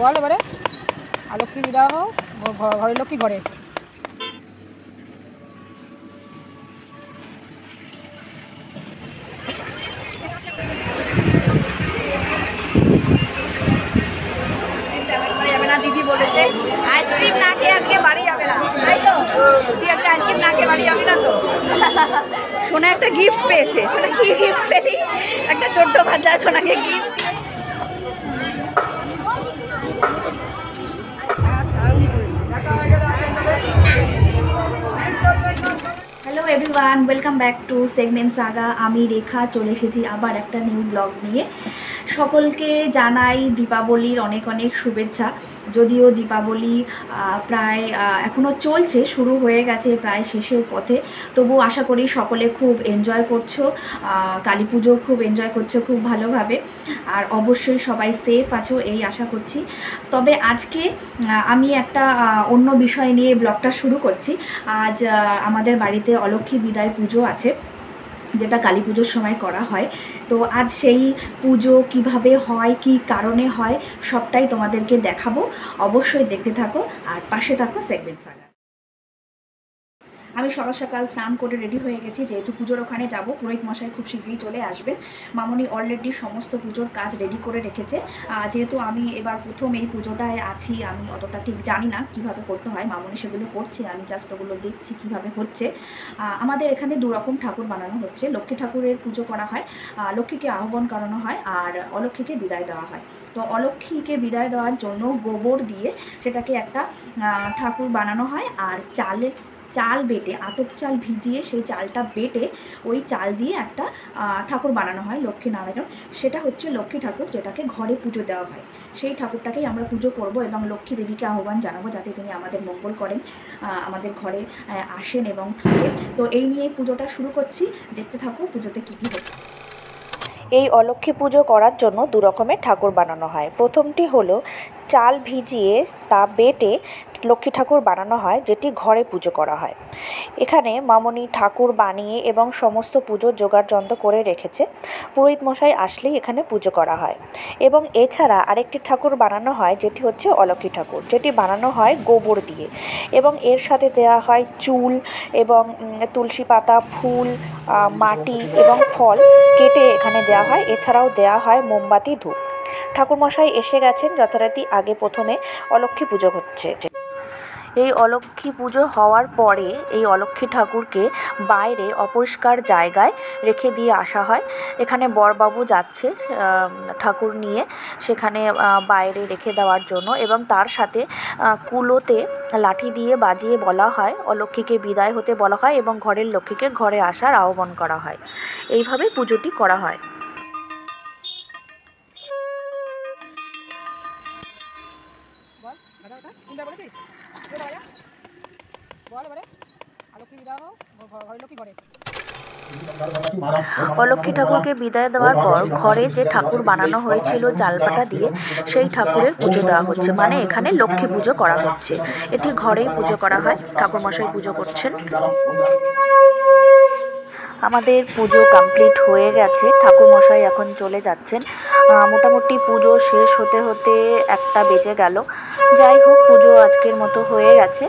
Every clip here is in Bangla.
বল এবারে লক্ষ্মী বিদায় হোক, ঘরের লক্ষ্মী ঘরে। দিদি বলেছে আইসক্রিম না খেয়ে আজকে বাড়ি যাবে না, তাই তো? তুই আজকে আইসক্রিম না খেয়ে বাড়ি যাবি না তো? সোনা একটা গিফট পেয়েছে। সোনা কি গিফট পেলি? একটা ছোট্ট বাচ্চা সোনাকে gift. Hello everyone, welcome back to segment Saga. আমি রেখা চলে এসেছি আবার একটা নিউ ব্লগ নিয়ে। সকলকে জানাই দীপাবলির অনেক অনেক শুভেচ্ছা। যদিও দীপাবলি প্রায় এখনও চলছে, শুরু হয়ে গেছে প্রায় শেষের পথে, তবু আশা করি সকলে খুব এনজয় করছো, কালী পুজো খুব এনজয় করছো খুব ভালোভাবে, আর অবশ্যই সবাই সেফ আছো এই আশা করছি। তবে আজকে আমি একটা অন্য বিষয় নিয়ে ব্লগটা শুরু করছি। আজ আমাদের বাড়িতে অলক্ষ্মী বিদায় পুজো আছে, যেটা কালী পুজোর সময় করা হয়। তো আজ সেই পুজো কিভাবে হয়, কি কারণে হয়, সবটাই তোমাদেরকে দেখাবো। অবশ্যই দেখতে থাকো আর পাশে থাকো সেগমেন্ট সাগা। আমি সকাল সকাল স্নান করে রেডি হয়ে গেছি, যেহেতু পুজোর ওখানে যাব। পুরোহিত মশাই খুব শীঘ্রই চলে আসবেন। মামনি অলরেডি সমস্ত পুজোর কাজ রেডি করে রেখেছে। যেহেতু আমি এবার প্রথম এই পুজোটায় আছি, আমি অতটা ঠিক জানি না কিভাবে করতে হয়। মামনি সেগুলো করছে, আমি জাস্ট ওগুলো দেখছি কিভাবে হচ্ছে। আমাদের এখানে দুরকম ঠাকুর বানানো হচ্ছে। লক্ষ্মী ঠাকুরের পুজো করা হয়, লক্ষ্মীকে আহ্বান করানো হয়, আর অলক্ষ্মীকে বিদায় দেওয়া হয়। তো অলক্ষ্মীকে বিদায় দেওয়ার জন্য গোবর দিয়ে সেটাকে একটা ঠাকুর বানানো হয়, আর চাল বেটে, আতপ চাল ভিজিয়ে সেই চালটা বেটে ওই চাল দিয়ে একটা ঠাকুর বানানো হয় লক্ষ্মীনারায়ণ। সেটা হচ্ছে লক্ষ্মী ঠাকুর, যেটাকে ঘরে পুজো দেওয়া হয়। সেই ঠাকুরটাকেই আমরা পুজো করব এবং লক্ষ্মী দেবীকে আহ্বান জানাবো যাতে তিনি আমাদের মঙ্গল করেন, আমাদের ঘরে আসেন এবং থাকেন। তো এই নিয়ে পুজোটা শুরু করছি, দেখতে থাকো পুজোতে কী কী হচ্ছে। এই অলক্ষ্মী পুজো করার জন্য দু রকমের ঠাকুর বানানো হয়। প্রথমটি হলো চাল ভিজিয়ে তা বেটে লক্ষ্মী ঠাকুর বানানো হয়, যেটি ঘরে পুজো করা হয়। এখানে মামনি ঠাকুর বানিয়ে এবং সমস্ত পুজোর জোগাড়যন্ত্র করে রেখেছে। পুরোহিত মশাই আসলেই এখানে পুজো করা হয়। এবং এছাড়া আরেকটি ঠাকুর বানানো হয়, যেটি হচ্ছে অলক্ষ্মী ঠাকুর, যেটি বানানো হয় গোবর দিয়ে, এবং এর সাথে দেওয়া হয় চুল এবং তুলসী পাতা, ফুল, মাটি এবং ফল কেটে এখানে দেওয়া হয়। এছাড়াও দেওয়া হয় মোমবাতি, ধূপ। ঠাকুরমশাই এসে গেছেন যথারীতি। আগে প্রথমে অলক্ষ্মী পুজো হচ্ছে। এই অলক্ষ্মী পুজো হওয়ার পরে এই অলক্ষ্মী ঠাকুরকে বাইরে অপরিষ্কার জায়গায় রেখে দিয়ে আসা হয়। এখানে বরবাবু যাচ্ছে ঠাকুর নিয়ে সেখানে বাইরে রেখে দেওয়ার জন্য, এবং তার সাথে কুলোতে লাঠি দিয়ে বাজিয়ে বলা হয়, অলক্ষ্মীকে বিদায় হতে বলা হয় এবং ঘরের লক্ষ্মীকে ঘরে আসার আহ্বান করা হয়। এইভাবেই পুজোটি করা হয়। অলক্ষ্মী ঠাকুরকে বিদায় দেওয়ার পর ঘরে যে ঠাকুর বানানো হয়েছিল জালপাটা দিয়ে, সেই ঠাকুরের পুজো দেওয়া হচ্ছে, মানে এখানে লক্ষ্মী পুজো করা হচ্ছে। এটি ঘরেই পুজো করা হয়, ঠাকুরমশাই পুজো করছেন। আমাদের পুজো কমপ্লিট হয়ে গেছে, ঠাকুরমশাই এখন চলে যাচ্ছেন। মোটামুটি পুজো শেষ হতে হতে 1টা বেজে গেল। যাই হোক, পুজো আজকের মতো হয়ে গেছে।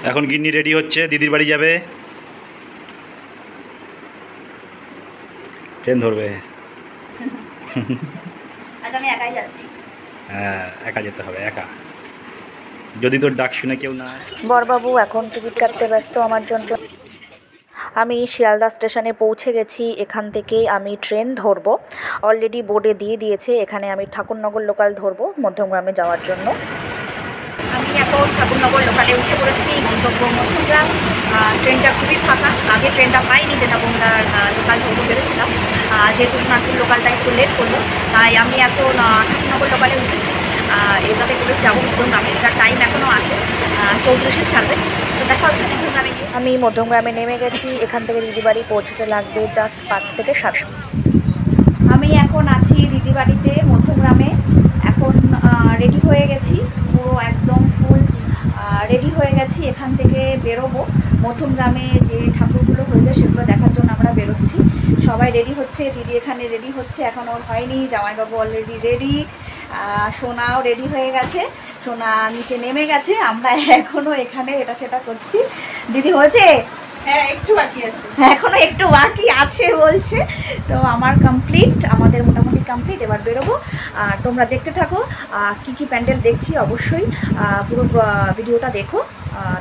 এখন গিন্নি রেডি হচ্ছে, দিদির বাড়ি যাবে, ট্রেন ধরবে। আমি একাই যাচ্ছি। হ্যাঁ, একা যেতে হবে, একা, যদি তোর ডাক শুনে কেউ না। বরবাবু এখন টিকিট কাটতে ব্যস্ত আমার জন্য। আমি শিয়ালদা স্টেশনে পৌঁছে গেছি। এখান থেকে আমি ট্রেন ধরবো, অলরেডি বোর্ডে দিয়ে দিয়েছে। এখানে আমি ঠাকুরনগর লোকাল ধরবো মধ্যমগ্রামে যাওয়ার জন্য। আমি এখন ঠাকুরনগর লোকালে উঠে পড়েছি, গন্তব্য মধ্যমগ্রাম। ট্রেনটা খুবই ফাঁকা, আগে ট্রেনটা পাইনি, যেটা বন্ধুরা লোকাল ধরবো ভেবেছিলাম। যেহেতু সোনারপুর লোকালটা একটু লেট করলো, তাই আমি এখন ঠাকুরনগর লোকালে উঠেছি। এটাতে করে যাবো মধ্যমগ্রামে। এটার টাইম এখনও আছে, 34-এ ছাড়বে। তো দেখা হচ্ছে মধ্যমগ্রামে গিয়ে। আমি মধ্যমগ্রামে নেমে গেছি। এখান থেকে দিদিবাড়ি পৌঁছতে লাগবে জাস্ট 5 থেকে 7 মিনিট। আমি এখন আছি দিদিবাড়িতে মধ্যমগ্রামে। এখন রেডি হয়ে গেছি, পুরো একদম ফুল হয়ে গেছি, এখান থেকে বেরোবো। মধ্যমগ্রামে যে ঠাকুরগুলো হয়ে যায় সেগুলো দেখার জন্য আমরা বেরোচ্ছি। সবাই রেডি হচ্ছে, দিদি এখানে রেডি হচ্ছে, এখন ওর হয়নি, জামাইবাবু অলরেডি রেডি, সোনাও রেডি হয়ে গেছে, সোনা নিচে নেমে গেছে, আমরা এখনও এখানে এটা সেটা করছি। দিদি হয়েছে? হ্যাঁ, একটু বাকি আছে, এখনো একটু বাকি আছে বলছে। তো আমার কমপ্লিট, আমাদের মোটামুটি কমপ্লিট, এবার বেরোবো। আর তোমরা দেখতে থাকো কি কি প্যান্ডেল দেখছি, অবশ্যই পুরো ভিডিওটা দেখো,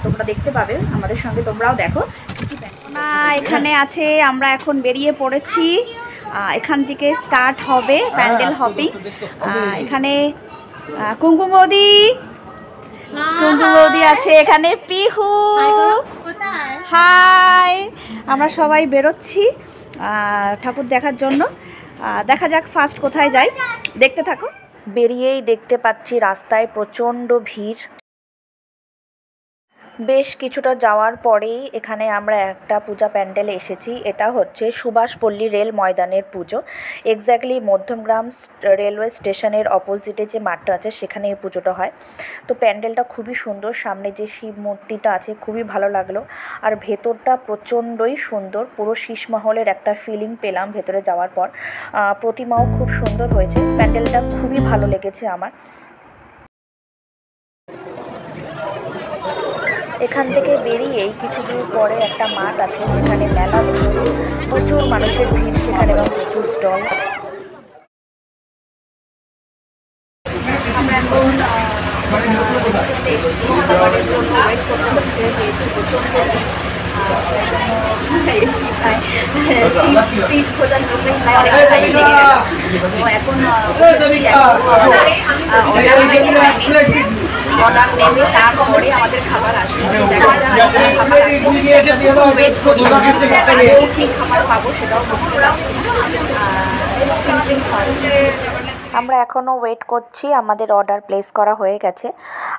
তোমরা দেখতে পাবে, আমাদের সঙ্গে তোমরাও দেখো কি কি প্যান্ডেল। না এখানে আছে, আমরা এখন বেরিয়ে পড়েছি, এখান থেকে স্টার্ট হবে প্যান্ডেল হপিং। এখানে কুমকুম বৌদি, কুমকুম বৌদি আছে এখানে, পিহু, হাই, আমরা সবাই বেরোচ্ছি ঠাকুর দেখার জন্য। দেখা যাক ফার্স্ট কোথায় যাই, দেখতে থাকো। বেরিয়েই দেখতে পাচ্ছি রাস্তায় প্রচণ্ড ভিড়। বেশ কিছুটা যাওয়ার পরেই এখানে আমরা একটা পূজা প্যান্ডেলে এসেছি। এটা হচ্ছে সুভাষপল্লী রেল ময়দানের পুজো। এক্স্যাক্টলি মধ্যমগ্রাম রেলওয়ে স্টেশনের অপোজিটে যে মাঠটা আছে সেখানে এই পুজোটা হয়। তো প্যান্ডেলটা খুবই সুন্দর, সামনে যে শিব মূর্তিটা আছে খুবই ভালো লাগলো, আর ভেতরটা প্রচণ্ডই সুন্দর, পুরো শীষমহলের একটা ফিলিং পেলাম ভেতরে যাওয়ার পর। প্রতিমাও খুব সুন্দর হয়েছে, প্যান্ডেলটা খুবই ভালো লেগেছে আমার। এখান থেকে বেরিয়েই কিছু দূর পরে একটা মাঠ আছে যেখানে মেলা বসেছে, প্রচুর মানুষের ভিড় সেখানে এবং প্রচুর স্টল। আমরা এখন সিট খোঁজার জন্যই অনেক টাইম লেগে গেল। তো এখন অর্ডার নেবে, তারপরে আমাদের খাবার আসবে, কি খাবার পাবো সেটাও বুঝতে পারছি। আমরা এখনও ওয়েট করছি, আমাদের অর্ডার প্লেস করা হয়ে গেছে।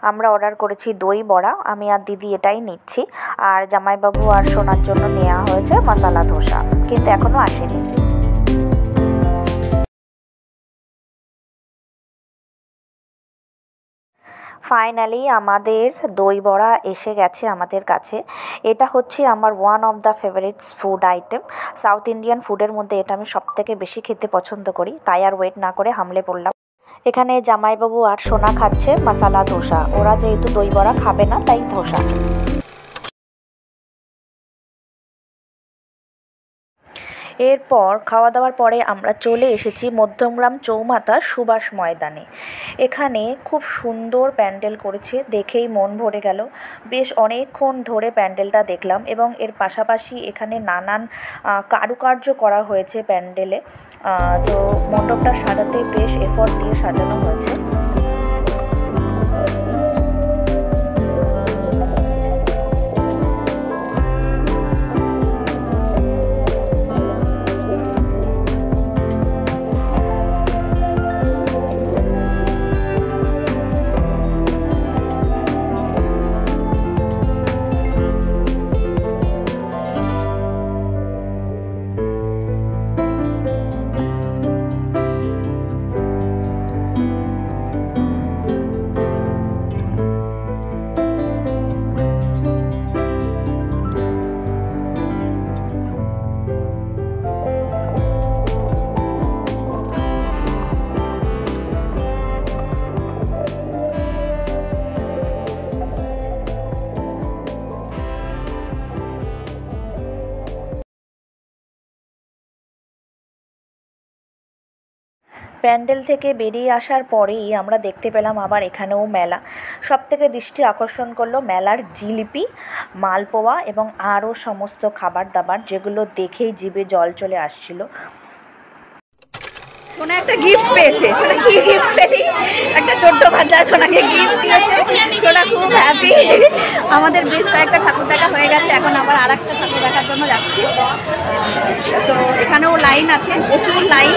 আমরা অর্ডার করেছি দই বড়া, আমি আর দিদি এটাই নিচ্ছি, আর জামাইবাবু আর সোনার জন্য নেওয়া হয়েছে মশলা ধোসা, কিন্তু এখনও আসেনি। ফাইনালি আমাদের দই বড়া এসে গেছে আমাদের কাছে। এটা হচ্ছে আমার one of the favourites food item. South Indian ফুডের মধ্যে এটা আমি সবথেকে বেশি খেতে পছন্দ করি, তাই আর ওয়েট না করে হামলে পড়লাম। এখানে জামাইবাবু আর সোনা খাচ্ছে মশলা ধোসা, ওরা যেহেতু দই বড়া খাবে না তাই ধোসা। এরপর খাওয়া দাওয়ার পরে আমরা চলে এসেছি মধ্যমগ্রাম চৌমাথা সুভাষ ময়দানে। এখানে খুব সুন্দর প্যান্ডেল করেছে, দেখেই মন ভরে গেল। বেশ অনেকক্ষণ ধরে প্যান্ডেলটা দেখলাম এবং এর পাশাপাশি এখানে নানান কারুকার্য করা হয়েছে প্যান্ডেলে। তো মণ্ডপটা সাজাতে বেশ এফর্ট দিয়ে সাজানো হয়েছে। প্যান্ডেল থেকে বেরিয়ে আসার পরেই আমরা দেখতে পেলাম আবার এখানেও মেলা। সবথেকে দৃষ্টি আকর্ষণ করলো মেলার জিলিপি, মালপোয়া এবং আরও সমস্ত খাবার দাবার, যেগুলো দেখেই জিভে জল চলে আসছিল। সোনা একটা গিফট পেয়েছে, সোনা কি গিফট পেলি? একটা ছোট্ট বাচ্চা সোনাকে গিফট দিয়েছে, সোনা খুব হ্যাপি। আমাদের বেশ কয়েকটা ঠাকুর দেখা হয়ে গেছে, এখন আবার আর একটা ঠাকুর দেখার জন্য যাচ্ছি। তো এখানেও লাইন আছে, প্রচুর লাইন,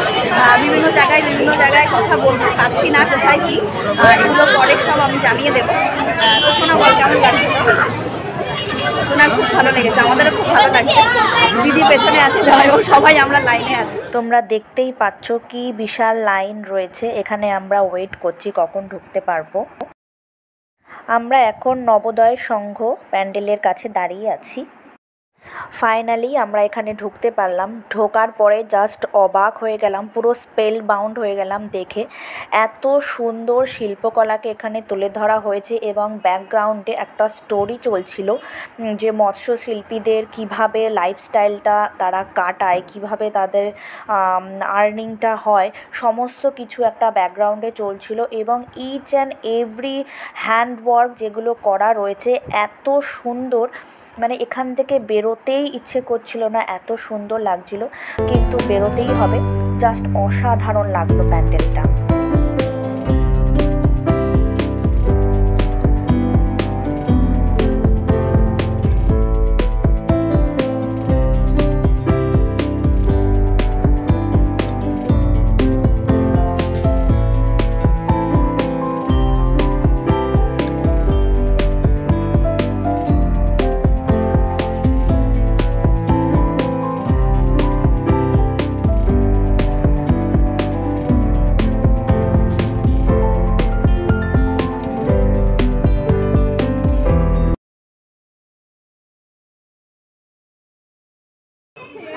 বিভিন্ন জায়গায় কথা বলতে পারছি না কোথায় কি, এগুলো পরে সব আমি জানিয়ে দেবো। তো সোনা বল কেমন লাগছে? সোনার খুব ভালো লেগেছে, আমাদেরও খুব ভালো লাগছে। দিদি পেছনে আছে, সবাই আমরা লাইনে আছি। তোমরা দেখতেই পাচ্ছ কি বিশাল লাইন রয়েছে, এখানে আমরা ওয়েট করছি কখন ঢুকতে পারবো। আমরা এখন নবোদয় সংঘ প্যান্ডেলের কাছে দাঁড়িয়ে আছি। ফাইনালি আমরা এখানে ঢুকতে পারলাম। ঢোকার পরে জাস্ট অবাক হয়ে গেলাম, পুরো স্পেল বাউন্ড হয়ে গেলাম দেখে। এত সুন্দর শিল্পকলাকে এখানে তুলে ধরা হয়েছে এবং ব্যাকগ্রাউন্ডে একটা স্টোরি চলছিল যে মৎস্যশিল্পীদের কিভাবে লাইফস্টাইলটা তারা কাটায়, কিভাবে তাদের আর্নিংটা হয়, সমস্ত কিছু একটা ব্যাকগ্রাউন্ডে চলছিল। এবং ইচ অ্যান্ড এভরি হ্যান্ডওয়ার্ক যেগুলো করা রয়েছে এত সুন্দর, মানে এখান থেকে বেরোতেই ইচ্ছে করছিল না, এত সুন্দর লাগছিল, কিন্তু বেরোতেই হবে। জাস্ট অসাধারণ লাগলো প্যান্ডেলটা।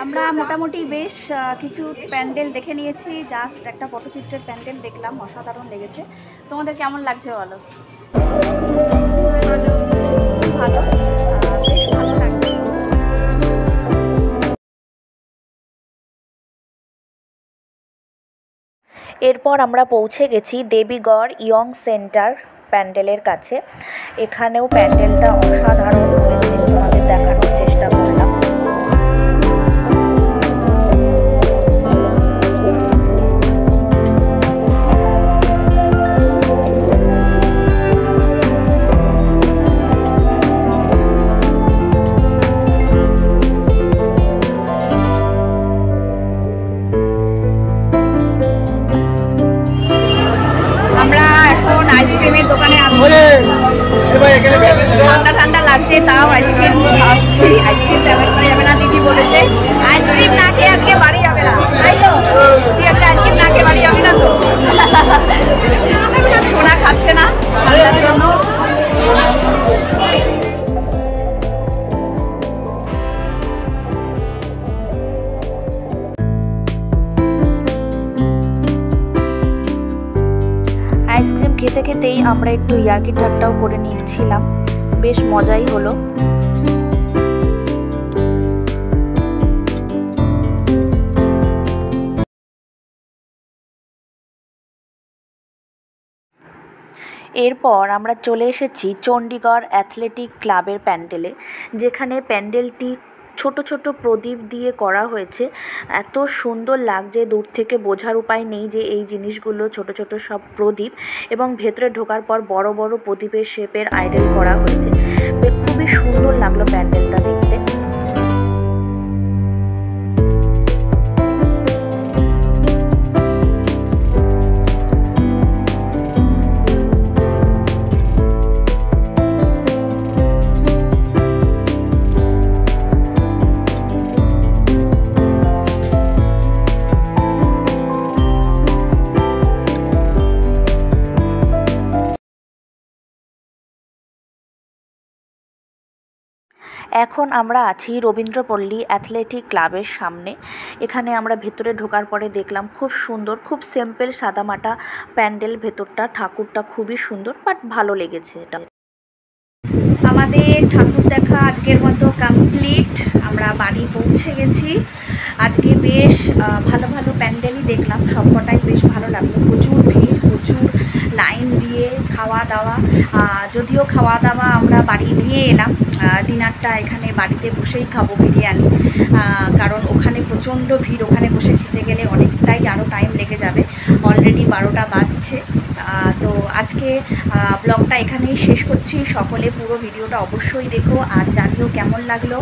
আমরা মোটামুটি বেশ কিছু প্যান্ডেল দেখে নিয়েছি। জাস্ট একটা পটচিত্রের প্যান্ডেল দেখলাম, অসাধারণ লেগেছে। তোমাদের কেমন লাগছে বলো? ভালো, বেশ ভালো লাগছে। এরপর আমরা পৌঁছে গেছি দেবীগড় ইয়ং সেন্টার প্যান্ডেলের কাছে। এখানেও প্যান্ডেলটা অসাধারণ হয়েছে, তোমাদের দেখানোর চেষ্টা করলাম। আইসক্রিমের দোকানে আসছি, ঠান্ডা ঠান্ডা লাগছে তাও আইসক্রিম খাচ্ছি। আইসক্রিম ট্যাবলেট করা যাবে না, দিদি বলেছে আইসক্রিম না খেয়ে আজকে বাড়ি যাবে না, তাই তো? তুই একটা আইসক্রিম না খেয়ে বাড়ি যাবি না তো? সোনা খাচ্ছে না ঠান্ডার জন্য। আইসক্রিম খেতে খেতেই আমরা একটু ইয়ার্কি ঠাট্টাও করে নিচ্ছিলাম, বেশ মজাই হলো। এরপর আমরা চলে এসেছি চণ্ডীগড় অ্যাথলেটিক ক্লাবের প্যান্ডেলে, যেখানে প্যান্ডেলটি ছোট ছোট প্রদীপ দিয়ে করা হয়েছে। এত সুন্দর লাগছে, দূর থেকে বোঝার উপায় নেই যে এই জিনিসগুলো ছোট ছোট সব প্রদীপ, এবং ভেতরে ঢোকার পর বড় বড় প্রদীপের শেপের আইডল করা হয়েছে। খুবই সুন্দর লাগলো প্যান্ডেলটা দেখতে। এখন আমরা আছি রবীন্দ্রপল্লী অ্যাথলেটিক ক্লাবের সামনে। এখানে আমরা ভেতরে ঢোকার পরে দেখলাম খুব সুন্দর, খুব সিম্পল সাদামাটা প্যান্ডেল, ভেতরটা ঠাকুরটা খুবই সুন্দর, বাট ভালো লেগেছে এটা। আমাদের ঠাকুর দেখা আজকের মতো কমপ্লিট, আমরা বাড়ি পৌঁছে গেছি। আজকে বেশ ভালো ভালো প্যান্ডেলই দেখলাম, সবকটাই বেশ ভালো লাগলো। প্রচুর ভিড়, প্রচুর লাইন দিয়ে খাওয়া দাওয়া, যদিও খাওয়া দাওয়া আমরা বাড়ি নিয়ে এলাম, ডিনারটা এখানে বাড়িতে বসেই খাবো বিরিয়ানি, কারণ ওখানে প্রচণ্ড ভিড়, ওখানে বসে খেতে গেলে অনেকটাই আরও টাইম লেগে যাবে। অলরেডি 12টা বাজছে। তো আজকে ব্লগটা এখানেই শেষ করছি। সকলে পুরো ভিডিওটা অবশ্যই দেখো আর জানিও কেমন লাগলো।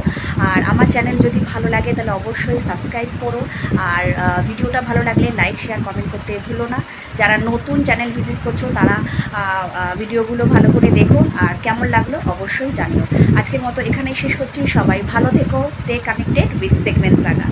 আর আমার চ্যানেল যদি ভালো লাগে তাহলে অবশ্যই সাবস্ক্রাইব করো, আর ভিডিওটা ভালো লাগলে লাইক শেয়ার কমেন্ট করতে ভুলো না। যারা নতুন চ্যানেল ভিজিট করছো তারা ভিডিওগুলো ভালো করে দেখো, আর কেমন লাগলো অবশ্যই জানিও। আজকের মতো এখানেই শেষ করছি। সবাই ভালো থেকো, stay connected with segment Saga.